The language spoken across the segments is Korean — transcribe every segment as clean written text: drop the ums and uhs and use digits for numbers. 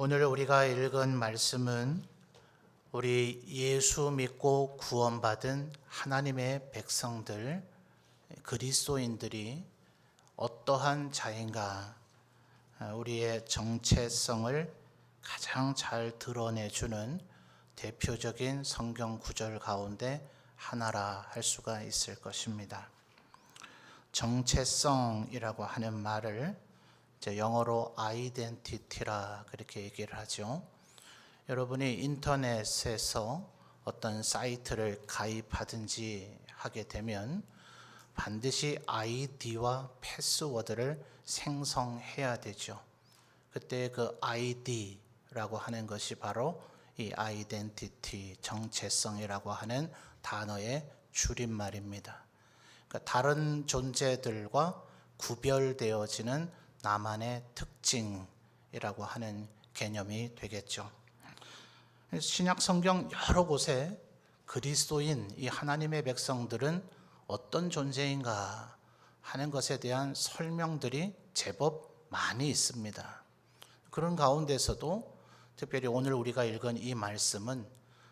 오늘 우리가 읽은 말씀은 우리 예수 믿고 구원받은 하나님의 백성들, 그리스도인들이 어떠한 자인가, 우리의 정체성을 가장 잘 드러내주는 대표적인 성경 구절 가운데 하나라 할 수가 있을 것입니다. 정체성이라고 하는 말을 영어로 아이덴티티라 그렇게 얘기를 하죠. 여러분이 인터넷에서 어떤 사이트를 가입하든지 하게 되면 반드시 아이디와 패스워드를 생성해야 되죠. 그때 그 아이디라고 하는 것이 바로 이 아이덴티티, 정체성이라고 하는 단어의 줄임말입니다. 그러니까 다른 존재들과 구별되어지는 나만의 특징이라고 하는 개념이 되겠죠. 신약 성경 여러 곳에 그리스도인 이 하나님의 백성들은 어떤 존재인가 하는 것에 대한 설명들이 제법 많이 있습니다. 그런 가운데서도 특별히 오늘 우리가 읽은 이 말씀은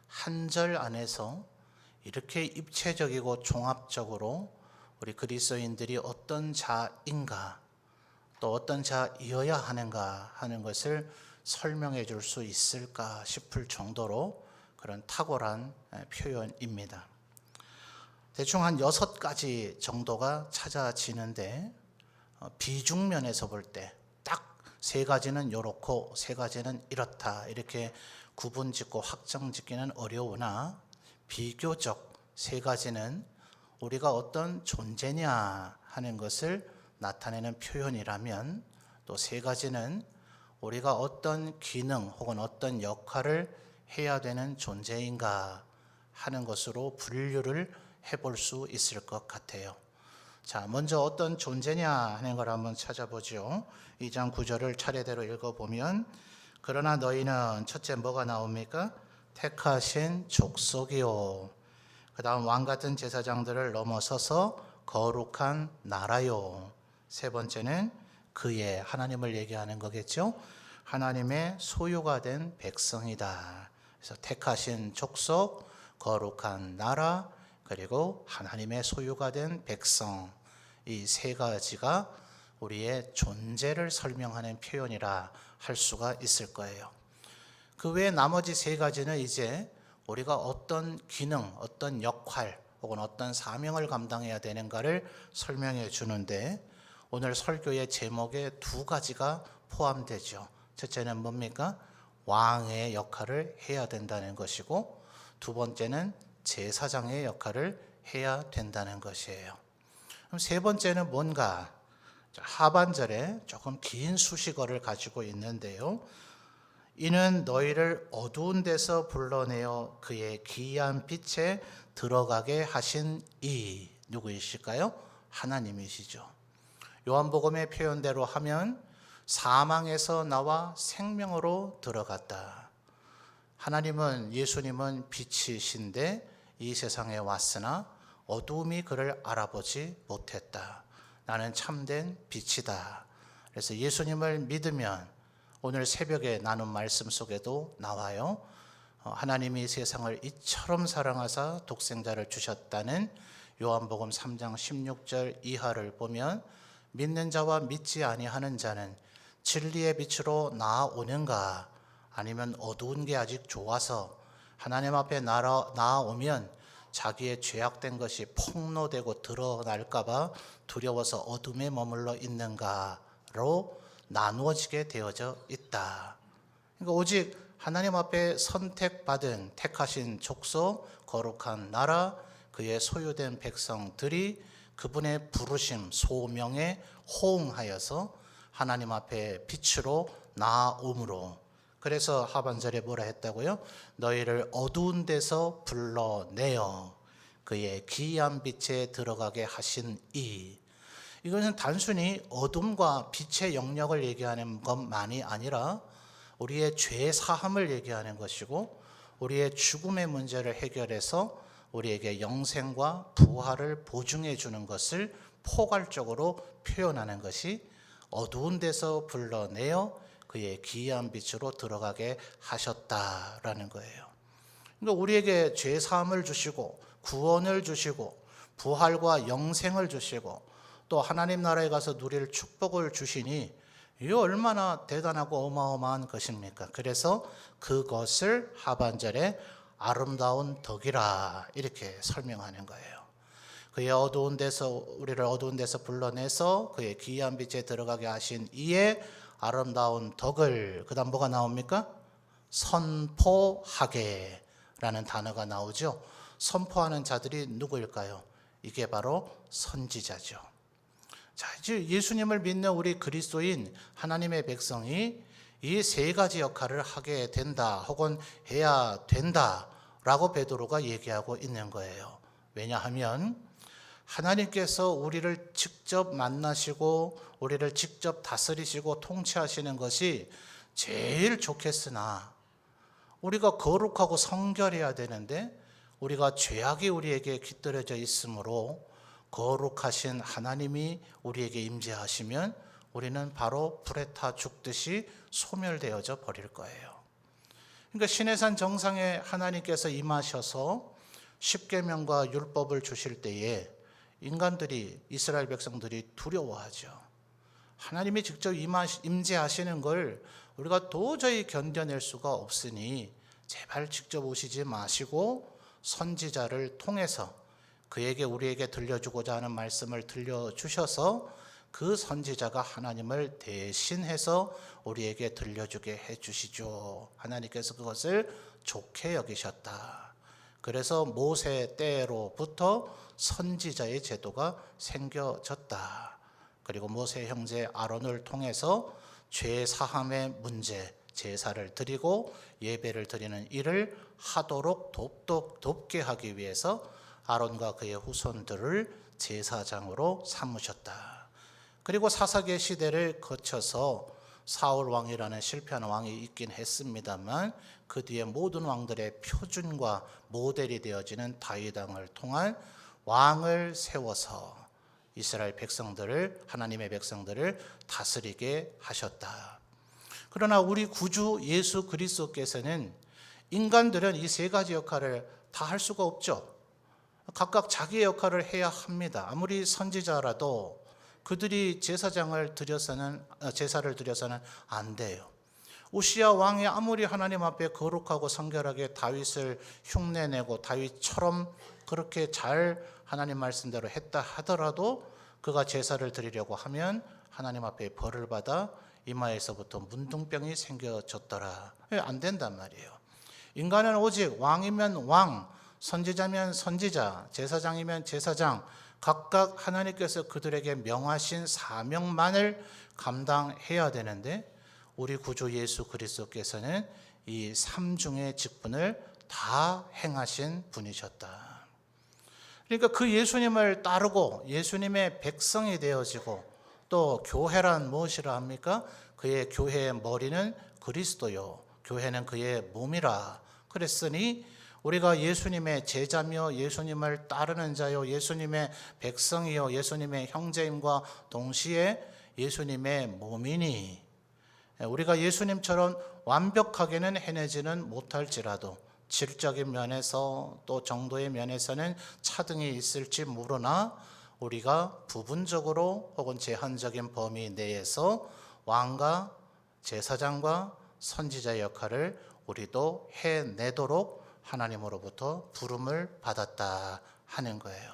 한 절 안에서 이렇게 입체적이고 종합적으로 우리 그리스도인들이 어떤 자인가, 또 어떤 자이어야 하는가 하는 것을 설명해 줄 수 있을까 싶을 정도로 그런 탁월한 표현입니다. 대충 한 6가지 정도가 찾아지는데 비중면에서 볼 때 딱 3가지는 요렇고 3가지는 이렇다 이렇게 구분짓고 확정짓기는 어려우나 비교적 3가지는 우리가 어떤 존재냐 하는 것을 나타내는 표현이라면, 또 3가지는 우리가 어떤 기능 혹은 어떤 역할을 해야 되는 존재인가 하는 것으로 분류를 해볼 수 있을 것 같아요. 자, 먼저 어떤 존재냐 하는 걸 한번 찾아보죠. 2장 9절을 차례대로 읽어보면, 그러나 너희는 첫째 뭐가 나옵니까? 택하신 족속이요, 그 다음 왕같은 제사장들을 넘어서서 거룩한 나라요, 3번째는 그의, 하나님을 얘기하는 거겠죠. 하나님의 소유가 된 백성이다. 그래서 택하신 족속, 거룩한 나라, 그리고 하나님의 소유가 된 백성, 이 3가지가 우리의 존재를 설명하는 표현이라 할 수가 있을 거예요. 그 외에 나머지 3가지는 이제 우리가 어떤 기능, 어떤 역할 혹은 어떤 사명을 감당해야 되는가를 설명해 주는데, 오늘 설교의 제목에 2가지가 포함되죠. 첫째는 뭡니까? 왕의 역할을 해야 된다는 것이고, 2번째는 제사장의 역할을 해야 된다는 것이에요. 그럼 3번째는 뭔가? 하반절에 조금 긴 수식어를 가지고 있는데요. 이는 너희를 어두운 데서 불러내어 그의 기이한 빛에 들어가게 하신 이, 누구이실까요? 하나님이시죠. 요한복음의 표현대로 하면 사망에서 나와 생명으로 들어갔다. 하나님은, 예수님은 빛이신데 이 세상에 왔으나 어두움이 그를 알아보지 못했다. 나는 참된 빛이다. 그래서 예수님을 믿으면 오늘 새벽에 나눈 말씀 속에도 나와요. 하나님이 세상을 이처럼 사랑하사 독생자를 주셨다는 요한복음 3장 16절 이하를 보면, 믿는 자와 믿지 아니하는 자는 진리의 빛으로 나아오는가, 아니면 어두운 게 아직 좋아서 하나님 앞에 나아오면 자기의 죄악된 것이 폭로되고 드러날까 봐 두려워서 어둠에 머물러 있는가로 나누어지게 되어져 있다. 그러니까 오직 하나님 앞에 선택받은, 택하신 족속, 거룩한 나라, 그의 소유된 백성들이 그분의 부르심, 소명에 호응하여서 하나님 앞에 빛으로 나아옴으로, 그래서 하반절에 뭐라 했다고요? 너희를 어두운 데서 불러내어 그의 기이한 빛에 들어가게 하신 이. 이것은 단순히 어둠과 빛의 영역을 얘기하는 것만이 아니라 우리의 죄 사함을 얘기하는 것이고, 우리의 죽음의 문제를 해결해서 우리에게 영생과 부활을 보증해 주는 것을 포괄적으로 표현하는 것이 어두운 데서 불러내어 그의 기이한 빛으로 들어가게 하셨다라는 거예요. 그러니까 우리에게 죄 사함을 주시고 구원을 주시고 부활과 영생을 주시고 또 하나님 나라에 가서 누릴 축복을 주시니 이 얼마나 대단하고 어마어마한 것입니까? 그래서 그것을 하반절에 아름다운 덕이라 이렇게 설명하는 거예요. 그의 어두운 데서 우리를 어두운 데서 불러내서 그의 기이한 빛에 들어가게 하신 이의 아름다운 덕을, 그다음 뭐가 나옵니까? 선포하게 라는 단어가 나오죠. 선포하는 자들이 누구일까요? 이게 바로 선지자죠. 자, 이제 예수님을 믿는 우리 그리스도인 하나님의 백성이 이 세 가지 역할을 하게 된다 혹은 해야 된다라고 베드로가 얘기하고 있는 거예요. 왜냐하면 하나님께서 우리를 직접 만나시고 우리를 직접 다스리시고 통치하시는 것이 제일 좋겠으나 우리가 거룩하고 성결해야 되는데 우리가 죄악이 우리에게 깃들여져 있으므로 거룩하신 하나님이 우리에게 임재하시면 우리는 바로 불에 타 죽듯이 소멸되어져 버릴 거예요. 그러니까 시내산 정상에 하나님께서 임하셔서 십계명과 율법을 주실 때에 인간들이, 이스라엘 백성들이 두려워하죠. 하나님이 직접 임재하시는 걸 우리가 도저히 견뎌낼 수가 없으니 제발 직접 오시지 마시고 선지자를 통해서 그에게 우리에게 들려주고자 하는 말씀을 들려주셔서 그 선지자가 하나님을 대신해서 우리에게 들려주게 해주시죠. 하나님께서 그것을 좋게 여기셨다. 그래서 모세 때로부터 선지자의 제도가 생겨졌다. 그리고 모세 형제 아론을 통해서 죄 사함의 문제, 제사를 드리고 예배를 드리는 일을 하도록 돕게 하기 위해서 아론과 그의 후손들을 제사장으로 삼으셨다. 그리고 사사기 시대를 거쳐서 사울 왕이라는 실패한 왕이 있긴 했습니다만 그 뒤에 모든 왕들의 표준과 모델이 되어지는 다윗 왕을 통한 왕을 세워서 이스라엘 백성들을, 하나님의 백성들을 다스리게 하셨다. 그러나 우리 구주 예수 그리스도께서는 인간들은 이 세 가지 역할을 다 할 수가 없죠. 각각 자기의 역할을 해야 합니다. 아무리 선지자라도 그들이 제사를 드려서는 안 돼요. 우시야 왕이 아무리 하나님 앞에 거룩하고 성결하게 다윗을 흉내내고 다윗처럼 그렇게 잘 하나님 말씀대로 했다 하더라도 그가 제사를 드리려고 하면 하나님 앞에 벌을 받아 이마에서부터 문둥병이 생겨졌더라. 안 된단 말이에요. 인간은 오직 왕이면 왕, 선지자면 선지자, 제사장이면 제사장, 각각 하나님께서 그들에게 명하신 사명만을 감당해야 되는데 우리 구주 예수 그리스도께서는 이 삼중의 직분을 다 행하신 분이셨다. 그러니까 그 예수님을 따르고 예수님의 백성이 되어지고 또 교회란 무엇이라 합니까? 그의 교회의 머리는 그리스도요, 교회는 그의 몸이라 그랬으니 우리가 예수님의 제자며 예수님을 따르는 자요, 예수님의 백성이요, 예수님의 형제임과 동시에 예수님의 몸이니 우리가 예수님처럼 완벽하게는 해내지는 못할지라도 질적인 면에서 또 정도의 면에서는 차등이 있을지 모르나 우리가 부분적으로 혹은 제한적인 범위 내에서 왕과 제사장과 선지자 역할을 우리도 해내도록 하나님으로부터 부름을 받았다 하는 거예요.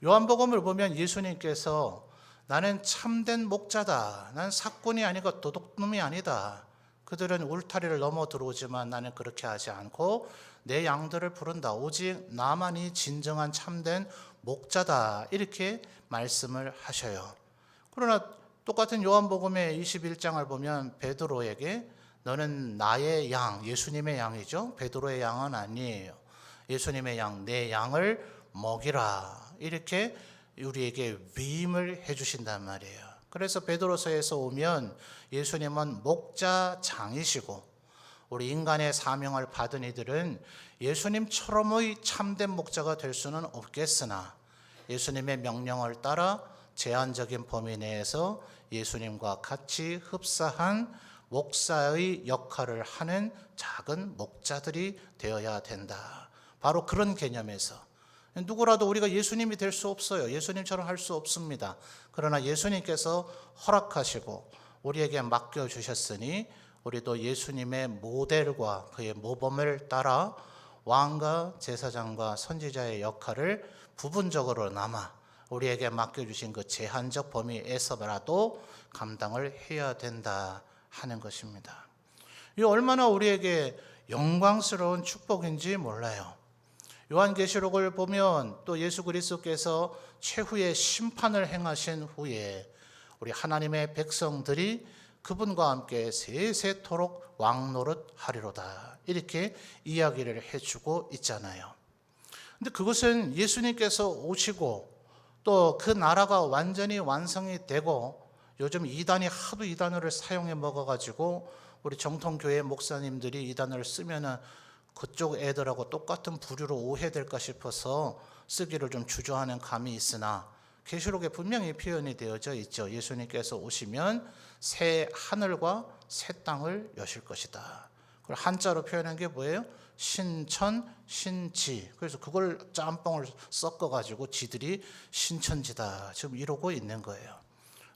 요한복음을 보면 예수님께서 나는 참된 목자다. 난 사꾼이 아니고 도둑놈이 아니다. 그들은 울타리를 넘어 들어오지만 나는 그렇게 하지 않고 내 양들을 부른다. 오직 나만이 진정한 참된 목자다. 이렇게 말씀을 하셔요. 그러나 똑같은 요한복음의 21장을 보면 베드로에게 너는 나의 양, 예수님의 양이죠. 베드로의 양은 아니에요. 예수님의 양, 내 양을 먹이라. 이렇게 우리에게 위임을 해주신단 말이에요. 그래서 베드로서에서 오면 예수님은 목자장이시고 우리 인간의 사명을 받은 이들은 예수님처럼의 참된 목자가 될 수는 없겠으나 예수님의 명령을 따라 제한적인 범위 내에서 예수님과 같이 흡사한 목사의 역할을 하는 작은 목자들이 되어야 된다. 바로 그런 개념에서 누구라도 우리가 예수님이 될 수 없어요. 예수님처럼 할 수 없습니다. 그러나 예수님께서 허락하시고 우리에게 맡겨주셨으니 우리도 예수님의 모델과 그의 모범을 따라 왕과 제사장과 선지자의 역할을 부분적으로나마 우리에게 맡겨주신 그 제한적 범위에서라도 감당을 해야 된다 하는 것입니다. 이 얼마나 우리에게 영광스러운 축복인지 몰라요. 요한계시록을 보면 또 예수 그리스도께서 최후의 심판을 행하신 후에 우리 하나님의 백성들이 그분과 함께 세세토록 왕노릇 하리로다 이렇게 이야기를 해주고 있잖아요. 근데 그것은 예수님께서 오시고 또 그 나라가 완전히 완성이 되고 요즘 이단이 하도 이 단어를 사용해 먹어가지고 우리 정통교회 목사님들이 이 단어를 쓰면은 그쪽 애들하고 똑같은 부류로 오해될까 싶어서 쓰기를 좀 주저하는 감이 있으나 계시록에 분명히 표현이 되어져 있죠. 예수님께서 오시면 새 하늘과 새 땅을 여실 것이다. 그걸 한자로 표현한 게 뭐예요? 신천, 신지. 그래서 그걸 짬뽕을 섞어가지고 지들이 신천지다 지금 이러고 있는 거예요.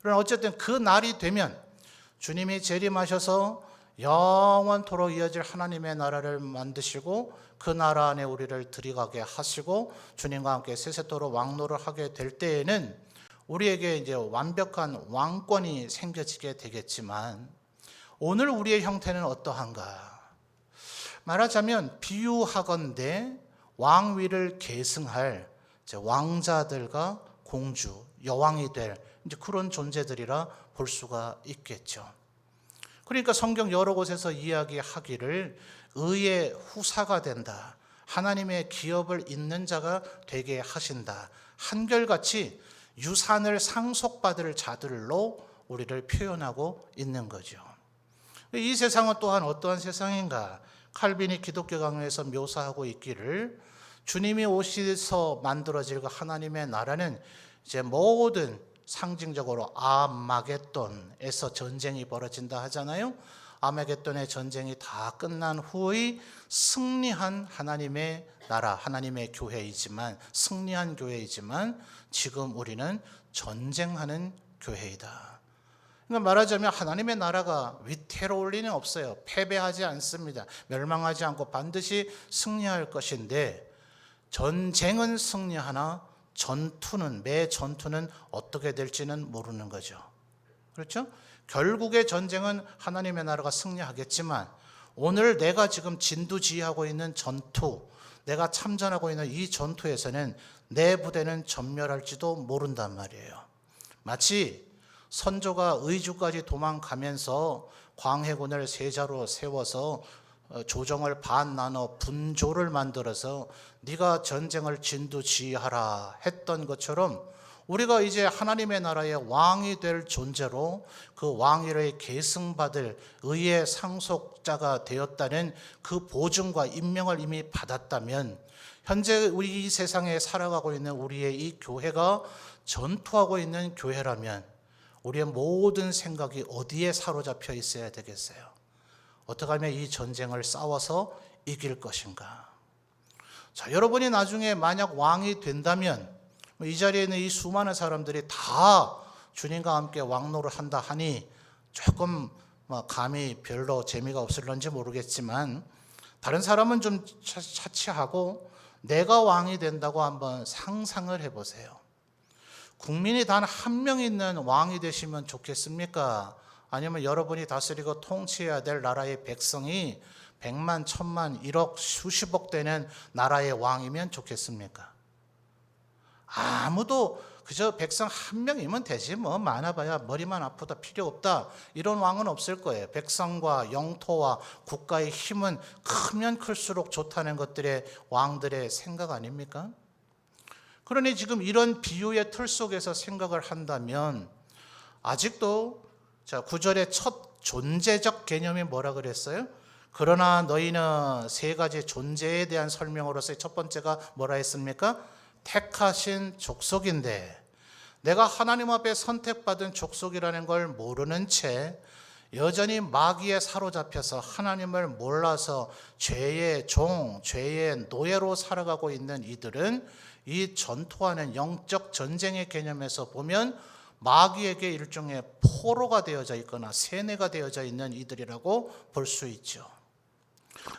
그러나 어쨌든 그 날이 되면 주님이 재림하셔서 영원토록 이어질 하나님의 나라를 만드시고 그 나라 안에 우리를 들어가게 하시고 주님과 함께 세세토록 왕노를 하게 될 때에는 우리에게 이제 완벽한 왕권이 생겨지게 되겠지만 오늘 우리의 형태는 어떠한가? 말하자면 비유하건대 왕위를 계승할 왕자들과 공주, 여왕이 될 이제 그런 존재들이라 볼 수가 있겠죠. 그러니까 성경 여러 곳에서 이야기하기를 의의 후사가 된다. 하나님의 기업을 잇는 자가 되게 하신다. 한결같이 유산을 상속받을 자들로 우리를 표현하고 있는 거죠. 이 세상은 또한 어떠한 세상인가? 칼빈이 기독교 강요에서 묘사하고 있기를 주님이 오셔서 만들어질 그 하나님의 나라는 이제 모든 상징적으로 아마겟돈에서 전쟁이 벌어진다 하잖아요. 아마겟돈의 전쟁이 다 끝난 후의 승리한 하나님의 나라, 하나님의 교회이지만 승리한 교회이지만 지금 우리는 전쟁하는 교회이다. 그러니까 말하자면 하나님의 나라가 위태로울 리는 없어요. 패배하지 않습니다. 멸망하지 않고 반드시 승리할 것인데 전쟁은 승리하나 매 전투는 어떻게 될지는 모르는 거죠. 그렇죠? 결국의 전쟁은 하나님의 나라가 승리하겠지만 오늘 내가 지금 진두지휘하고 있는 전투, 내가 참전하고 있는 이 전투에서는 내 부대는 전멸할지도 모른단 말이에요. 마치 선조가 의주까지 도망가면서 광해군을 세자로 세워서 조정을 반 나눠 분조를 만들어서 네가 전쟁을 진두지휘하라 했던 것처럼 우리가 이제 하나님의 나라의 왕이 될 존재로 그 왕위를 계승받을 의의 상속자가 되었다는 그 보증과 임명을 이미 받았다면 현재 우리 이 세상에 살아가고 있는 우리의 이 교회가 전투하고 있는 교회라면 우리의 모든 생각이 어디에 사로잡혀 있어야 되겠어요? 어떻게 하면 이 전쟁을 싸워서 이길 것인가? 자, 여러분이 나중에 만약 왕이 된다면 이 자리에 있는 이 수많은 사람들이 다 주님과 함께 왕노를 한다 하니 조금 감이 별로 재미가 없을런지 모르겠지만 다른 사람은 좀 차치하고 내가 왕이 된다고 한번 상상을 해보세요. 국민이 단 한 명 있는 왕이 되시면 좋겠습니까? 아니면 여러분이 다스리고 통치해야 될 나라의 백성이 100만, 1000만, 1억, 수십억 되는 나라의 왕이면 좋겠습니까? 아무도 그저 백성 한 명이면 되지 뭐 많아봐야 머리만 아프다 필요 없다 이런 왕은 없을 거예요. 백성과 영토와 국가의 힘은 크면 클수록 좋다는 것들의 왕들의 생각 아닙니까? 그러니 지금 이런 비유의 틀 속에서 생각을 한다면 아직도 자 9절의 첫 존재적 개념이 뭐라 그랬어요? 그러나 너희는 세 가지 존재에 대한 설명으로서 첫 번째가 뭐라 했습니까? 택하신 족속인데 내가 하나님 앞에 선택받은 족속이라는 걸 모르는 채 여전히 마귀에 사로잡혀서 하나님을 몰라서 죄의 종, 죄의 노예로 살아가고 있는 이들은 이 전투하는 영적 전쟁의 개념에서 보면 마귀에게 일종의 포로가 되어져 있거나 세뇌가 되어져 있는 이들이라고 볼 수 있죠.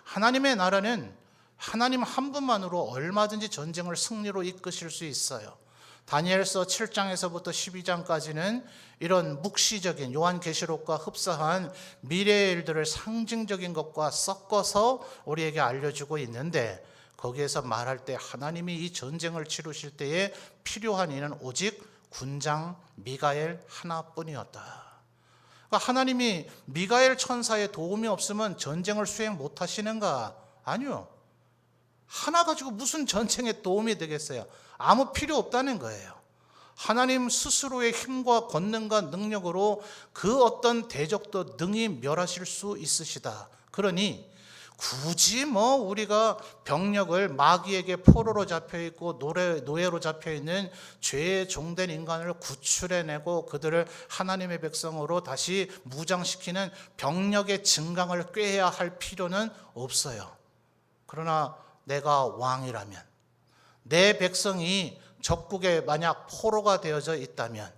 하나님의 나라는 하나님 한 분만으로 얼마든지 전쟁을 승리로 이끄실 수 있어요. 다니엘서 7장에서부터 12장까지는 이런 묵시적인 요한계시록과 흡사한 미래의 일들을 상징적인 것과 섞어서 우리에게 알려주고 있는데, 거기에서 말할 때 하나님이 이 전쟁을 치르실 때에 필요한 이는 오직 군장 미가엘 하나뿐이었다. 그러니까 하나님이 미가엘 천사의 도움이 없으면 전쟁을 수행 못 하시는가? 아니요. 하나 가지고 무슨 전쟁에 도움이 되겠어요? 아무 필요 없다는 거예요. 하나님 스스로의 힘과 권능과 능력으로 그 어떤 대적도 능히 멸하실 수 있으시다. 그러니 굳이 우리가 병력을 마귀에게 포로로 잡혀있고 노예로 잡혀있는 죄에 종된 인간을 구출해내고 그들을 하나님의 백성으로 다시 무장시키는 병력의 증강을 꾀해야 할 필요는 없어요. 그러나 내가 왕이라면, 내 백성이 적국에 만약 포로가 되어져 있다면,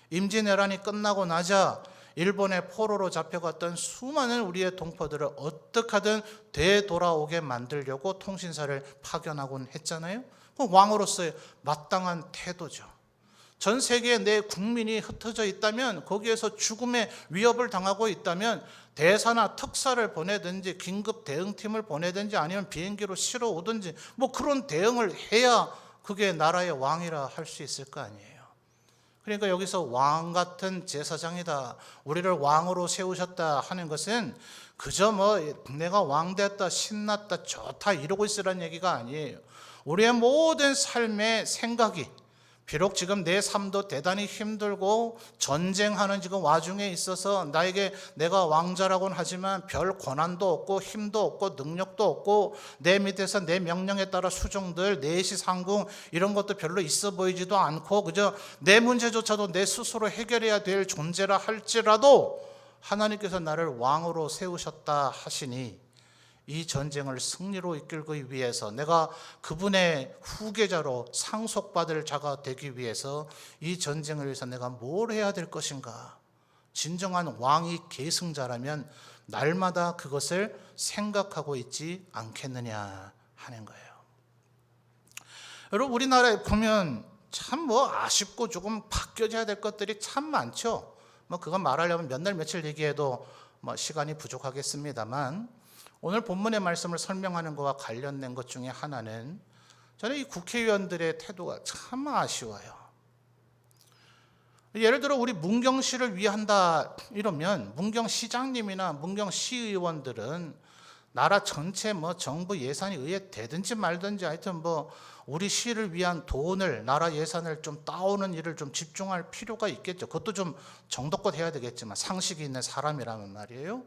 임진왜란이 끝나고 나자 일본의 포로로 잡혀갔던 수많은 우리의 동포들을 어떻게 하든 되돌아오게 만들려고 통신사를 파견하곤 했잖아요. 왕으로서의 마땅한 태도죠. 전 세계에 내 국민이 흩어져 있다면, 거기에서 죽음의 위협을 당하고 있다면 대사나 특사를 보내든지 긴급 대응팀을 보내든지 아니면 비행기로 실어 오든지 그런 대응을 해야 그게 나라의 왕이라 할 수 있을 거 아니에요. 그러니까 여기서 왕 같은 제사장이다, 우리를 왕으로 세우셨다 하는 것은 그저 내가 왕 됐다, 신났다, 좋다 이러고 있으라는 얘기가 아니에요. 우리의 모든 삶의 생각이, 비록 지금 내 삶도 대단히 힘들고 전쟁하는 지금 와중에 있어서 나에게 내가 왕자라고는 하지만 별 권한도 없고 힘도 없고 능력도 없고 내 밑에서 내 명령에 따라 수종들, 내시 상궁 이런 것도 별로 있어 보이지도 않고 그저 내 문제조차도 내 스스로 해결해야 될 존재라 할지라도 하나님께서 나를 왕으로 세우셨다 하시니 이 전쟁을 승리로 이끌기 위해서, 내가 그분의 후계자로 상속받을 자가 되기 위해서 이 전쟁을 위해서 내가 뭘 해야 될 것인가? 진정한 왕이 계승자라면 날마다 그것을 생각하고 있지 않겠느냐 하는 거예요. 여러분, 우리나라에 보면 참 아쉽고 조금 바뀌어져야 될 것들이 참 많죠. 그건 말하려면 몇 날 며칠 얘기해도 시간이 부족하겠습니다만, 오늘 본문의 말씀을 설명하는 것과 관련된 것 중에 하나는, 저는 이 국회의원들의 태도가 참 아쉬워요. 예를 들어 우리 문경시를 위한다 이러면 문경시장님이나 문경시의원들은 나라 전체 정부 예산이 의회 되든지 말든지 하여튼 우리 시를 위한 돈을, 나라 예산을 좀 따오는 일을 좀 집중할 필요가 있겠죠. 그것도 좀 정도껏 해야 되겠지만 상식이 있는 사람이라면 말이에요.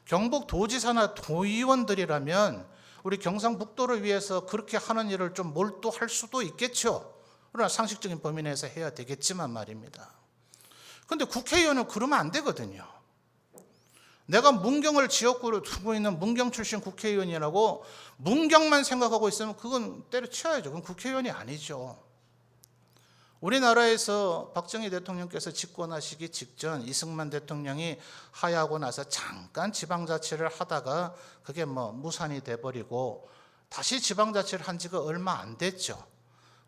경북 도지사나 도의원들이라면 우리 경상북도를 위해서 그렇게 하는 일을 좀 몰두할 수도 있겠죠. 그러나 상식적인 범위 내에서 해야 되겠지만 말입니다. 그런데 국회의원은 그러면 안 되거든요. 내가 문경을 지역구로 두고 있는 문경 출신 국회의원이라고 문경만 생각하고 있으면 그건 때려치워야죠. 그건 국회의원이 아니죠. 우리나라에서 박정희 대통령께서 집권하시기 직전 이승만 대통령이 하야하고 나서 잠깐 지방자치를 하다가 그게 무산이 돼버리고 다시 지방자치를 한 지가 얼마 안 됐죠.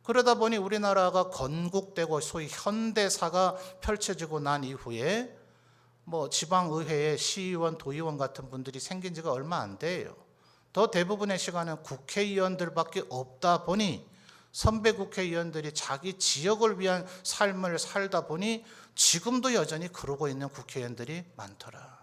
그러다 보니 우리나라가 건국되고 소위 현대사가 펼쳐지고 난 이후에 지방의회에 시의원, 도의원 같은 분들이 생긴 지가 얼마 안 돼요. 더 대부분의 시간은 국회의원들밖에 없다 보니 선배 국회의원들이 자기 지역을 위한 삶을 살다 보니 지금도 여전히 그러고 있는 국회의원들이 많더라.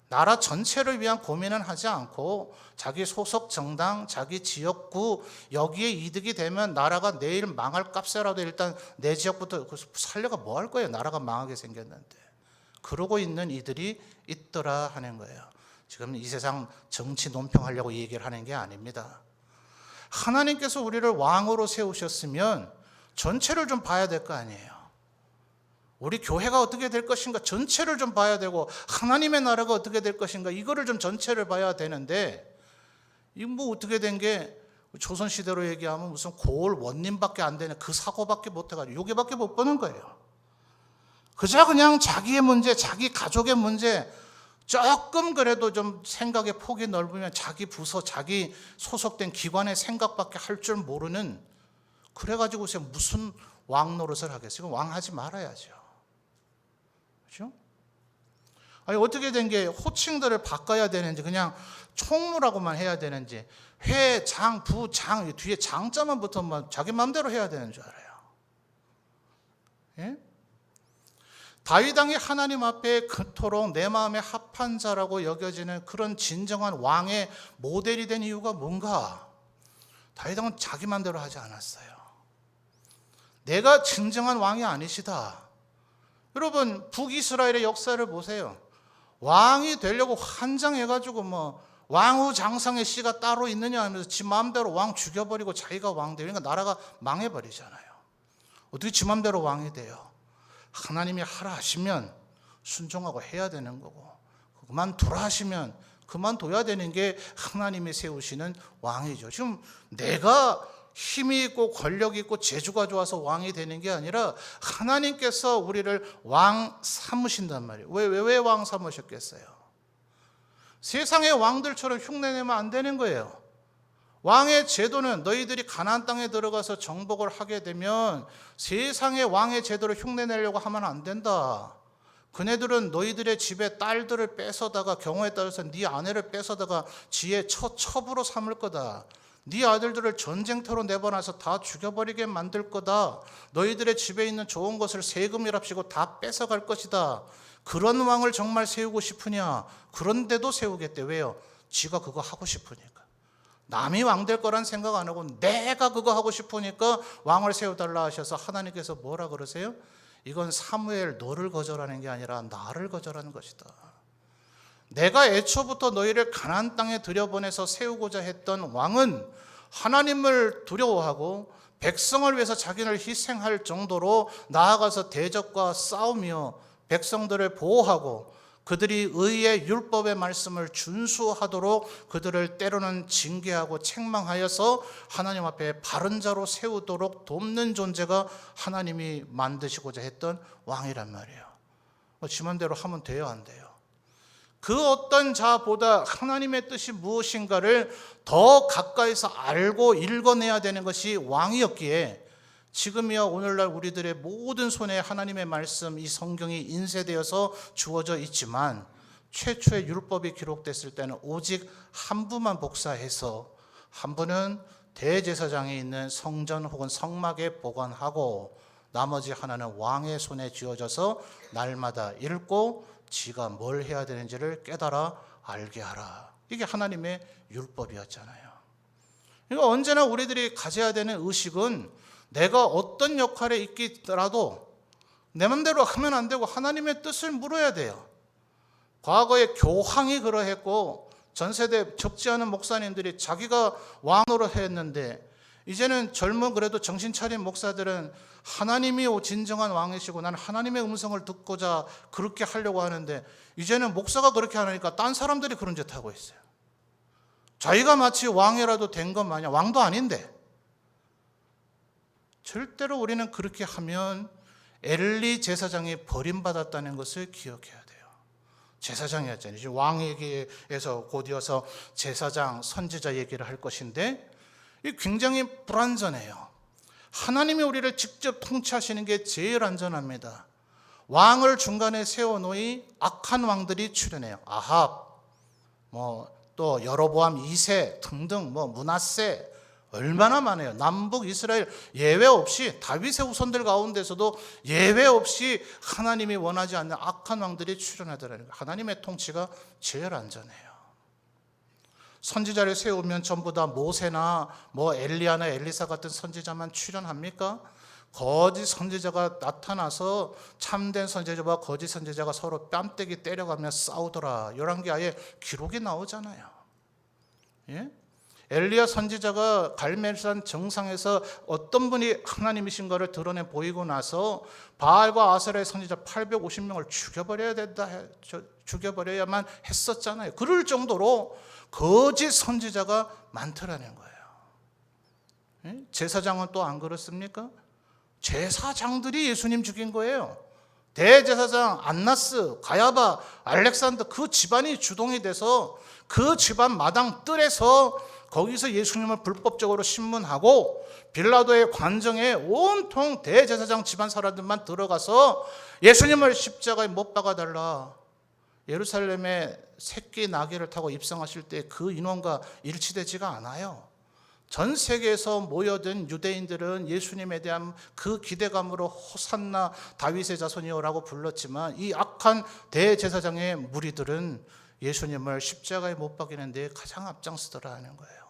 나라 전체를 위한 고민은 하지 않고 자기 소속 정당, 자기 지역구 여기에 이득이 되면 나라가 내일 망할 값이라도 일단 내 지역부터 살려가 뭐 할 거예요. 나라가 망하게 생겼는데. 그러고 있는 이들이 있더라 하는 거예요. 지금 이 세상 정치 논평하려고 이 얘기를 하는 게 아닙니다. 하나님께서 우리를 왕으로 세우셨으면 전체를 좀 봐야 될 거 아니에요. 우리 교회가 어떻게 될 것인가 전체를 좀 봐야 되고, 하나님의 나라가 어떻게 될 것인가 이거를 좀 전체를 봐야 되는데, 이거 뭐 어떻게 된 게 조선시대로 얘기하면 무슨 고을 원님밖에 안 되는 그 사고밖에 못 해가지고 요게밖에 못 보는 거예요. 그저 그냥 자기의 문제, 자기 가족의 문제, 조금 그래도 좀 생각의 폭이 넓으면 자기 부서, 자기 소속된 기관의 생각밖에 할 줄 모르는, 그래가지고 무슨 왕 노릇을 하겠어요? 왕 하지 말아야죠. 그렇죠? 아니 어떻게 된 게 호칭들을 바꿔야 되는지, 그냥 총무라고만 해야 되는지, 회, 장, 부, 장 뒤에 장자만 붙으면 자기 마음대로 해야 되는 줄 알아요. 예? 다윗 왕이 하나님 앞에 그토록 내 마음에 합한 자라고 여겨지는 그런 진정한 왕의 모델이 된 이유가 뭔가? 다윗 왕은 자기 마음대로 하지 않았어요. 내가 진정한 왕이 아니시다. 여러분 북이스라엘의 역사를 보세요. 왕이 되려고 환장해가지고 뭐 왕후 장상의 씨가 따로 있느냐 하면서 지 마음대로 왕 죽여버리고 자기가 왕 되고, 그러니까 나라가 망해버리잖아요. 어떻게 지 마음대로 왕이 돼요? 하나님이 하라 하시면 순종하고 해야 되는 거고, 그만두라 하시면 그만둬야 되는 게 하나님이 세우시는 왕이죠. 지금 내가 힘이 있고 권력이 있고 재주가 좋아서 왕이 되는 게 아니라 하나님께서 우리를 왕 삼으신단 말이에요. 왜 왕 삼으셨겠어요? 세상의 왕들처럼 흉내내면 안 되는 거예요. 왕의 제도는 너희들이 가나안 땅에 들어가서 정복을 하게 되면 세상의 왕의 제도를 흉내내려고 하면 안 된다. 그네들은 너희들의 집에 딸들을 뺏어다가, 경우에 따라서 네 아내를 뺏어다가 지의 첩으로 삼을 거다. 네 아들들을 전쟁터로 내보내서 다 죽여버리게 만들 거다. 너희들의 집에 있는 좋은 것을 세금이랍시고 다 뺏어갈 것이다. 그런 왕을 정말 세우고 싶으냐? 그런데도 세우겠대. 왜요? 지가 그거 하고 싶으니까. 남이 왕 될 거란 생각 안 하고 내가 그거 하고 싶으니까 왕을 세워달라 하셔서 하나님께서 뭐라 그러세요? 이건 사무엘 너를 거절하는 게 아니라 나를 거절하는 것이다. 내가 애초부터 너희를 가나안 땅에 들여보내서 세우고자 했던 왕은 하나님을 두려워하고 백성을 위해서 자기를 희생할 정도로 나아가서 대적과 싸우며 백성들을 보호하고 그들이 의의 율법의 말씀을 준수하도록 그들을 때로는 징계하고 책망하여서 하나님 앞에 바른 자로 세우도록 돕는 존재가 하나님이 만드시고자 했던 왕이란 말이에요. 지 맘대로 하면 돼요, 안 돼요? 그 어떤 자보다 하나님의 뜻이 무엇인가를 더 가까이서 알고 읽어내야 되는 것이 왕이었기에 지금이야 오늘날 우리들의 모든 손에 하나님의 말씀, 이 성경이 인쇄되어서 주어져 있지만 최초의 율법이 기록됐을 때는 오직 한 부만 복사해서 한 분은 대제사장에 있는 성전 혹은 성막에 보관하고 나머지 하나는 왕의 손에 쥐어져서 날마다 읽고 지가 뭘 해야 되는지를 깨달아 알게 하라. 이게 하나님의 율법이었잖아요. 그러니까 언제나 우리들이 가져야 되는 의식은 내가 어떤 역할에 있더라도 내 맘대로 하면 안 되고 하나님의 뜻을 물어야 돼요. 과거에 교황이 그러했고 전세대 적지 않은 목사님들이 자기가 왕으로 했는데 이제는 젊은 그래도 정신 차린 목사들은 하나님이 진정한 왕이시고 나는 하나님의 음성을 듣고자 그렇게 하려고 하는데 이제는 목사가 그렇게 하니까 딴 사람들이 그런 짓 하고 있어요. 자기가 마치 왕이라도 된 것 마냥, 왕도 아닌데. 절대로 우리는 그렇게 하면 엘리 제사장이 버림받았다는 것을 기억해야 돼요. 제사장이었잖아요. 이제 왕 얘기에서 곧 이어서 제사장, 선지자 얘기를 할 것인데 이 굉장히 불안전해요. 하나님이 우리를 직접 통치하시는 게 제일 안전합니다. 왕을 중간에 세워놓이 악한 왕들이 출현해요. 아합, 또 여로보암 2세 등등, 므낫세 얼마나 많아요. 남북 이스라엘 예외 없이 다윗의 후손들 가운데서도 예외 없이 하나님이 원하지 않는 악한 왕들이 출현하더라고요. 하나님의 통치가 제일 안전해요. 선지자를 세우면 전부 다 모세나 엘리야나 엘리사 같은 선지자만 출현합니까? 거짓 선지자가 나타나서 참된 선지자와 거짓 선지자가 서로 뺨때기 때려가며 싸우더라. 이런 게 아예 기록이 나오잖아요. 예? 엘리야 선지자가 갈멜산 정상에서 어떤 분이 하나님이신가를 드러내 보이고 나서 바알과 아세라의 선지자 850명을 죽여버려야만 했었잖아요. 그럴 정도로 거짓 선지자가 많더라는 거예요. 제사장은 또 안 그렇습니까? 제사장들이 예수님 죽인 거예요. 대제사장 안나스, 가야바, 알렉산더 그 집안이 주동이 돼서 그 집안 마당 뜰에서 거기서 예수님을 불법적으로 신문하고 빌라도의 관정에 온통 대제사장 집안 사람들만 들어가서 예수님을 십자가에 못 박아달라. 예루살렘에 새끼 나귀를 타고 입성하실 때 그 인원과 일치되지가 않아요. 전 세계에서 모여든 유대인들은 예수님에 대한 그 기대감으로 호산나 다윗의 자손이요라고 불렀지만 이 악한 대제사장의 무리들은 예수님을 십자가에 못 박이는 데 가장 앞장서더라는 거예요.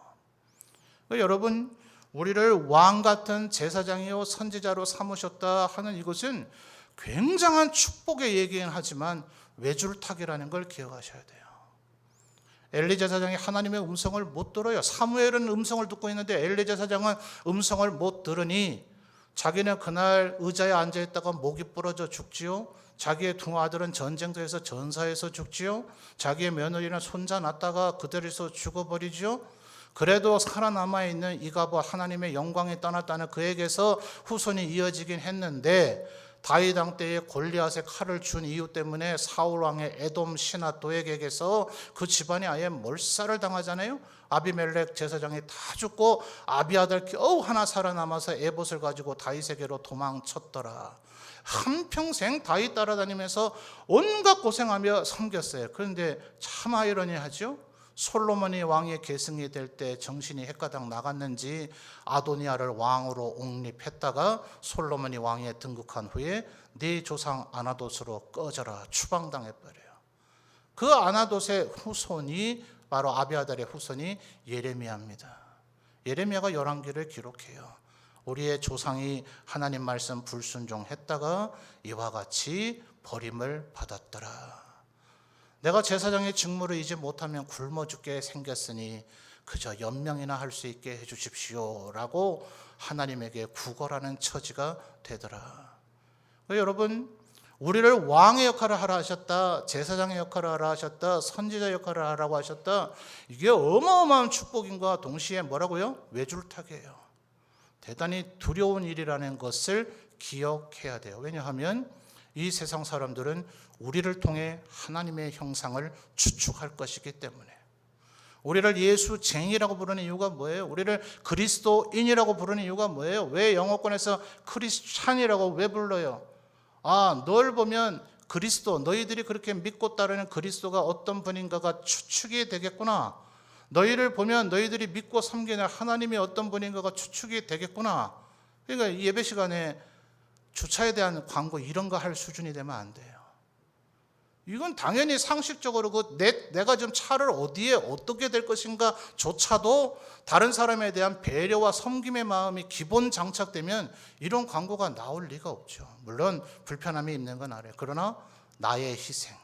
여러분, 우리를 왕 같은 제사장이요 선지자로 삼으셨다 하는 이것은 굉장한 축복의 얘기긴 하지만 외줄타기라는 걸 기억하셔야 돼요. 엘리 제사장이 하나님의 음성을 못 들어요. 사무엘은 음성을 듣고 있는데 엘리 제사장은 음성을 못 들으니 자기는 그날 의자에 앉아있다가 목이 부러져 죽지요. 자기의 두 아들은 전쟁터에서 전사해서 죽지요. 자기의 며느리는 손자 낳다가 그대로서 죽어버리지요. 그래도 살아남아있는 이가보 하나님의 영광이 떠났다는 그에게서 후손이 이어지긴 했는데 다윗 왕 때에 골리앗의 칼을 준 이유 때문에 사울 왕의 에돔 시낫도에게서 그 집안이 아예 몰살을 당하잖아요. 아비멜렉 제사장이 다 죽고 아비아들 겨우 하나 살아남아서 에봇을 가지고 다윗에게로 도망쳤더라. 한평생 다윗 따라다니면서 온갖 고생하며 섬겼어요. 그런데 참 아이러니하죠. 솔로몬이 왕의 계승이 될 때 정신이 헷가닥 나갔는지 아도니아를 왕으로 옹립했다가 솔로몬이 왕위에 등극한 후에 네 조상 아나돗으로 꺼져라 추방당해버려요. 그 아나돗의 후손이 바로 아비아달의 후손이 예레미야입니다. 예레미야가 열왕기를 기록해요. 우리의 조상이 하나님 말씀 불순종했다가 이와 같이 버림을 받았더라. 내가 제사장의 직무를 이제 못하면 굶어 죽게 생겼으니 그저 연명이나 할 수 있게 해주십시오 라고 하나님에게 구걸하는 처지가 되더라. 여러분, 우리를 왕의 역할을 하라 하셨다, 제사장의 역할을 하라 하셨다, 선지자 역할을 하라고 하셨다. 이게 어마어마한 축복인과 동시에 뭐라고요? 외줄타기예요. 대단히 두려운 일이라는 것을 기억해야 돼요. 왜냐하면 이 세상 사람들은 우리를 통해 하나님의 형상을 추측할 것이기 때문에. 우리를 예수쟁이라고 부르는 이유가 뭐예요? 우리를 그리스도인이라고 부르는 이유가 뭐예요? 왜 영어권에서 크리스찬이라고 왜 불러요? 널 보면 그리스도, 너희들이 그렇게 믿고 따르는 그리스도가 어떤 분인가가 추측이 되겠구나. 너희를 보면 너희들이 믿고 섬기는 하나님이 어떤 분인가가 추측이 되겠구나. 그러니까 예배 시간에 주차에 대한 광고 이런 거 할 수준이 되면 안 돼요. 이건 당연히 상식적으로 내가 좀 차를 어디에 어떻게 될 것인가 조차도 다른 사람에 대한 배려와 섬김의 마음이 기본 장착되면 이런 광고가 나올 리가 없죠. 물론 불편함이 있는 건 알아요. 그러나 나의 희생.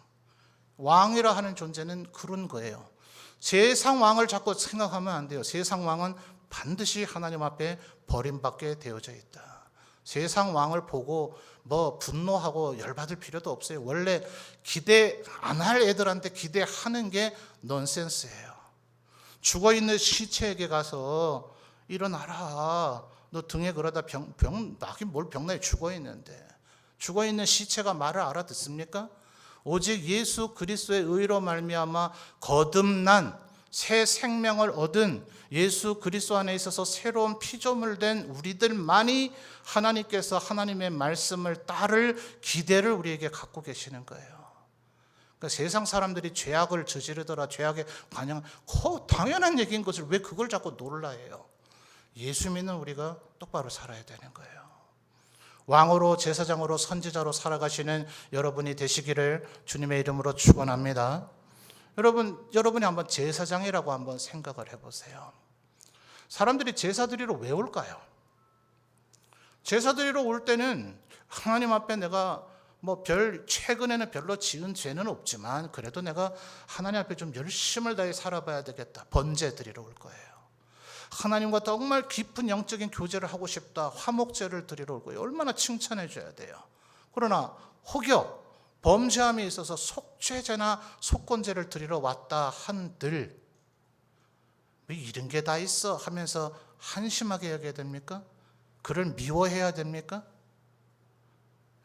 왕이라 하는 존재는 그런 거예요. 세상 왕을 자꾸 생각하면 안 돼요. 세상 왕은 반드시 하나님 앞에 버림받게 되어져 있다. 세상 왕을 보고 분노하고 열받을 필요도 없어요. 원래 기대 안 할 애들한테 기대하는 게 넌센스예요. 죽어있는 시체에게 가서 일어나라. 너 등에 그러다 나긴 뭘 병나게 죽어있는데. 죽어있는 시체가 말을 알아듣습니까? 오직 예수 그리스도의 의로 말미암아 거듭난 새 생명을 얻은 예수 그리스도 안에 있어서 새로운 피조물 된 우리들만이 하나님께서 하나님의 말씀을 따를 기대를 우리에게 갖고 계시는 거예요. 그러니까 세상 사람들이 죄악을 저지르더라, 죄악에 관영, 당연한 얘기인 것을 왜 그걸 자꾸 놀라해요? 예수 믿는 우리가 똑바로 살아야 되는 거예요. 왕으로 제사장으로 선지자로 살아가시는 여러분이 되시기를 주님의 이름으로 축원합니다. 여러분이 한번 제사장이라고 한번 생각을 해보세요. 사람들이 제사 드리러 왜 올까요? 제사 드리러 올 때는 하나님 앞에 내가 최근에는 별로 지은 죄는 없지만 그래도 내가 하나님 앞에 좀 열심을 다해 살아봐야 되겠다. 번제 드리러 올 거예요. 하나님과 정말 깊은 영적인 교제를 하고 싶다. 화목제를 드리러 올 거예요. 얼마나 칭찬해 줘야 돼요. 그러나 혹여 범죄함에 있어서 속죄제나 속건제를 드리러 왔다 한들 왜 이런 게 다 있어 하면서 한심하게 여겨야 됩니까? 그를 미워해야 됩니까?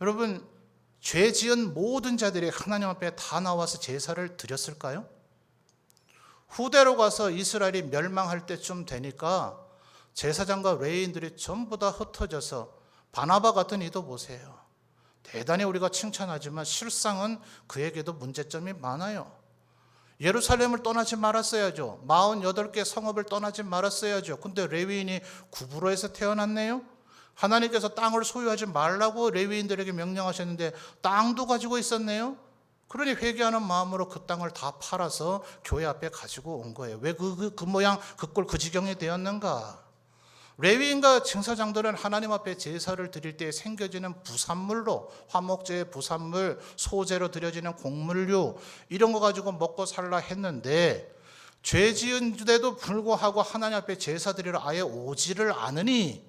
여러분, 죄 지은 모든 자들이 하나님 앞에 다 나와서 제사를 드렸을까요? 후대로 가서 이스라엘이 멸망할 때쯤 되니까 제사장과 레위인들이 전부 다 흩어져서 바나바 같은 이도 보세요. 대단히 우리가 칭찬하지만 실상은 그에게도 문제점이 많아요. 예루살렘을 떠나지 말았어야죠. 48개 성읍을 떠나지 말았어야죠. 근데 레위인이 구브로에서 태어났네요. 하나님께서 땅을 소유하지 말라고 레위인들에게 명령하셨는데 땅도 가지고 있었네요. 그러니 회개하는 마음으로 그 땅을 다 팔아서 교회 앞에 가지고 온 거예요. 왜 그 모양 그 꼴 그 지경이 되었는가? 레위인과 제사장들은 하나님 앞에 제사를 드릴 때 생겨지는 부산물로, 화목제의 부산물, 소제로 드려지는 곡물류 이런 거 가지고 먹고 살라 했는데 죄 지은 데도 불구하고 하나님 앞에 제사 드리러 아예 오지를 않으니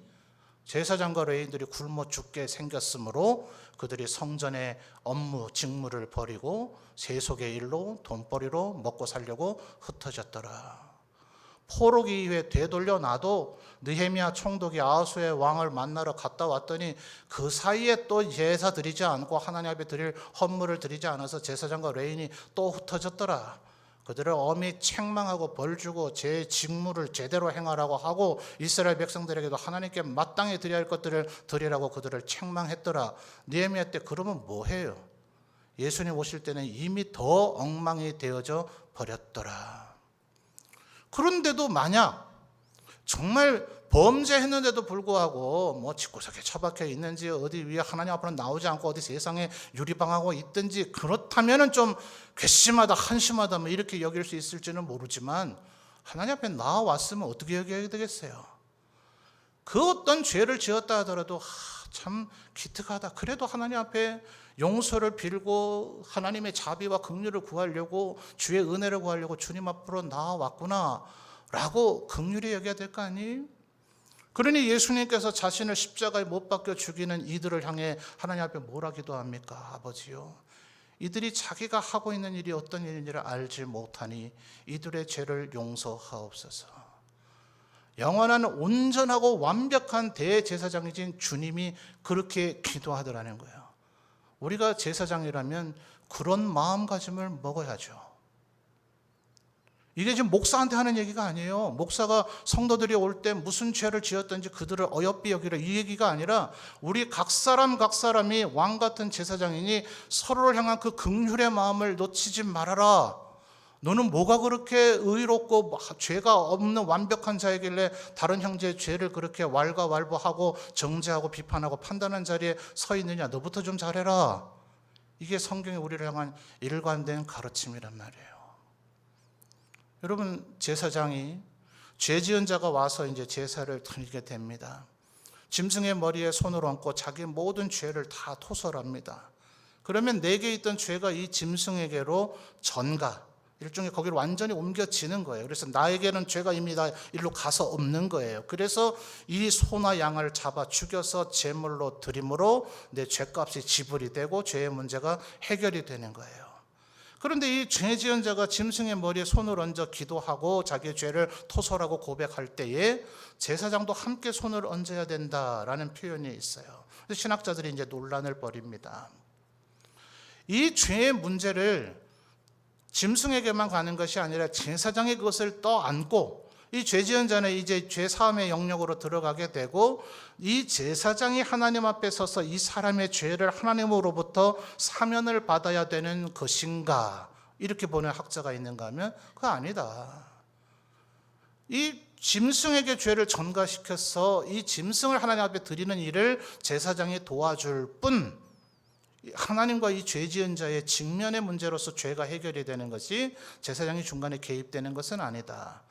제사장과 레위인들이 굶어 죽게 생겼으므로 그들이 성전의 업무, 직무를 버리고 세속의 일로 돈벌이로 먹고 살려고 흩어졌더라. 포로기 이후에 되돌려 놔도 느헤미야 총독이 아하수의 왕을 만나러 갔다 왔더니 그 사이에 또 제사 드리지 않고 하나님 앞에 드릴 헌물을 드리지 않아서 제사장과 레위인이 또 흩어졌더라. 그들을 엄히 책망하고 벌주고 제 직무를 제대로 행하라고 하고 이스라엘 백성들에게도 하나님께 마땅히 드려야 할 것들을 드리라고 그들을 책망했더라. 느헤미야 때 그러면 뭐해요? 예수님 오실 때는 이미 더 엉망이 되어져 버렸더라. 그런데도 만약 정말 범죄했는데도 불구하고 뭐 집구석에 처박혀 있는지 어디 위에 하나님 앞으로 나오지 않고 어디 세상에 유리방하고 있든지 그렇다면 좀 괘씸하다 한심하다 뭐 이렇게 여길 수 있을지는 모르지만 하나님 앞에 나와왔으면 어떻게 여겨야 되겠어요? 그 어떤 죄를 지었다 하더라도 참 기특하다. 그래도 하나님 앞에 용서를 빌고 하나님의 자비와 긍휼을 구하려고 주의 은혜를 구하려고 주님 앞으로 나와왔구나 라고 긍휼히 여겨야 될 거 아니에요? 그러니 예수님께서 자신을 십자가에 못 박혀 죽이는 이들을 향해 하나님 앞에 뭐라 기도합니까? 아버지요, 이들이 자기가 하고 있는 일이 어떤 일인지를 알지 못하니 이들의 죄를 용서하옵소서. 영원한 온전하고 완벽한 대제사장이신 주님이 그렇게 기도하더라는 거예요. 우리가 제사장이라면 그런 마음가짐을 먹어야죠. 이게 지금 목사한테 하는 얘기가 아니에요. 목사가 성도들이 올 때 무슨 죄를 지었든지 그들을 어여삐 여기라 이 얘기가 아니라 우리 각 사람이 왕 같은 제사장이니 서로를 향한 그 긍휼의 마음을 놓치지 말아라. 너는 뭐가 그렇게 의롭고 죄가 없는 완벽한 자이길래 다른 형제의 죄를 그렇게 왈가왈부하고 정죄하고 비판하고 판단한 자리에 서 있느냐. 너부터 좀 잘해라. 이게 성경이 우리를 향한 일관된 가르침이란 말이에요. 여러분, 제사장이 죄 지은 자가 와서 이제 제사를 드리게 됩니다. 짐승의 머리에 손을 얹고 자기 모든 죄를 다 토설합니다. 그러면 내게 있던 죄가 이 짐승에게로 전가, 일종의 거기로 완전히 옮겨지는 거예요. 그래서 나에게는 죄가 이미 다 일로 가서 없는 거예요. 그래서 이 소나 양을 잡아 죽여서 제물로 드림으로 내 죄값이 지불이 되고 죄의 문제가 해결이 되는 거예요. 그런데 이 죄 지은 자가 짐승의 머리에 손을 얹어 기도하고 자기의 죄를 토설하고 고백할 때에 제사장도 함께 손을 얹어야 된다라는 표현이 있어요. 그래서 신학자들이 이제 논란을 벌입니다. 이 죄의 문제를 짐승에게만 가는 것이 아니라 제사장이 그것을 떠안고 이 죄 지은 자는 이제 죄 사함의 영역으로 들어가게 되고 이 제사장이 하나님 앞에 서서 이 사람의 죄를 하나님으로부터 사면을 받아야 되는 것인가, 이렇게 보는 학자가 있는가 하면 그거 아니다. 이 짐승에게 죄를 전가시켜서 이 짐승을 하나님 앞에 드리는 일을 제사장이 도와줄 뿐 하나님과 이 죄 지은 자의 직면의 문제로서 죄가 해결이 되는 것이 제사장이 중간에 개입되는 것은 아니다.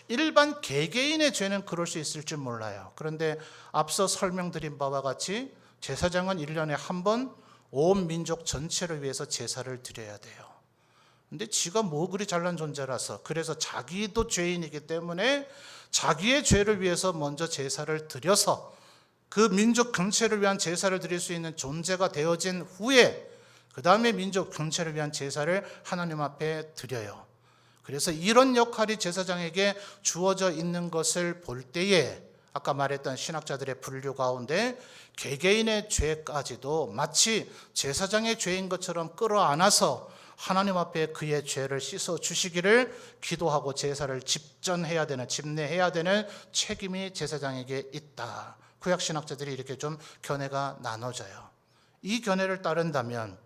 일반 개개인의 죄는 그럴 수 있을지 몰라요. 그런데 앞서 설명드린 바와 같이 제사장은 1년에 한 번 온 민족 전체를 위해서 제사를 드려야 돼요. 근데 지가 뭐 그리 잘난 존재라서, 그래서 자기도 죄인이기 때문에 자기의 죄를 위해서 먼저 제사를 드려서 그 민족 경체를 위한 제사를 드릴 수 있는 존재가 되어진 후에 그 다음에 민족 경체를 위한 제사를 하나님 앞에 드려요. 그래서 이런 역할이 제사장에게 주어져 있는 것을 볼 때에 아까 말했던 신학자들의 분류 가운데 개개인의 죄까지도 마치 제사장의 죄인 것처럼 끌어안아서 하나님 앞에 그의 죄를 씻어 주시기를 기도하고 제사를 집전해야 되는, 집례해야 되는 책임이 제사장에게 있다. 구약 신학자들이 이렇게 좀 견해가 나눠져요. 이 견해를 따른다면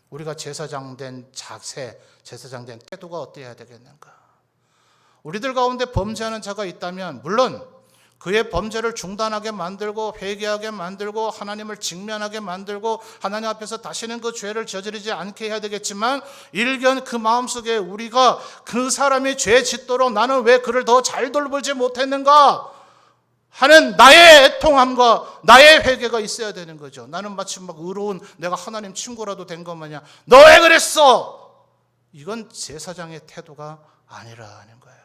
우리가 제사장 된 자세, 제사장 된 태도가 어때야 되겠는가? 우리들 가운데 범죄하는 자가 있다면 물론 그의 범죄를 중단하게 만들고 회개하게 만들고 하나님을 직면하게 만들고 하나님 앞에서 다시는 그 죄를 저지르지 않게 해야 되겠지만, 일견 그 마음속에 우리가 그 사람이 죄 짓도록 나는 왜 그를 더 잘 돌보지 못했는가 하는 나의 애통함과 나의 회개가 있어야 되는 거죠. 나는 마치 막 의로운 내가 하나님 친구라도 된 것 마냥 너 왜 그랬어? 이건 제사장의 태도가 아니라는 거예요.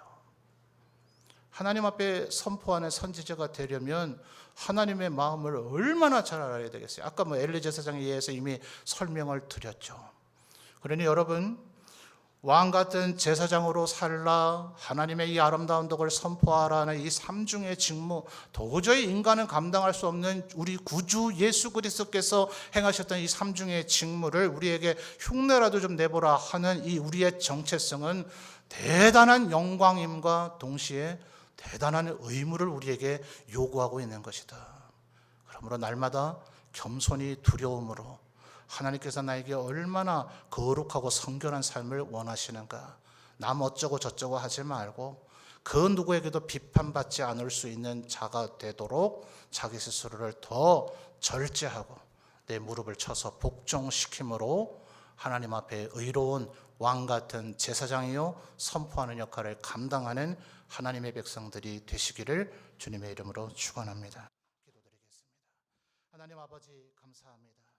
하나님 앞에 선포하는 선지자가 되려면 하나님의 마음을 얼마나 잘 알아야 되겠어요. 아까 엘리 제사장에 의해서 이미 설명을 드렸죠. 그러니 여러분, 왕 같은 제사장으로 살라, 하나님의 이 아름다운 덕을 선포하라는 이 삼중의 직무, 도저히 인간은 감당할 수 없는 우리 구주 예수 그리스도께서 행하셨던 이 삼중의 직무를 우리에게 흉내라도 좀 내보라 하는 이 우리의 정체성은 대단한 영광임과 동시에 대단한 의무를 우리에게 요구하고 있는 것이다. 그러므로 날마다 겸손히 두려움으로 하나님께서 나에게 얼마나 거룩하고 성결한 삶을 원하시는가, 남 어쩌고 저쩌고 하지 말고 그 누구에게도 비판받지 않을 수 있는 자가 되도록 자기 스스로를 더 절제하고 내 무릎을 쳐서 복종시킴으로 하나님 앞에 의로운 왕 같은 제사장이요 선포하는 역할을 감당하는 하나님의 백성들이 되시기를 주님의 이름으로 축원합니다. 기도드리겠습니다. 하나님 아버지 감사합니다.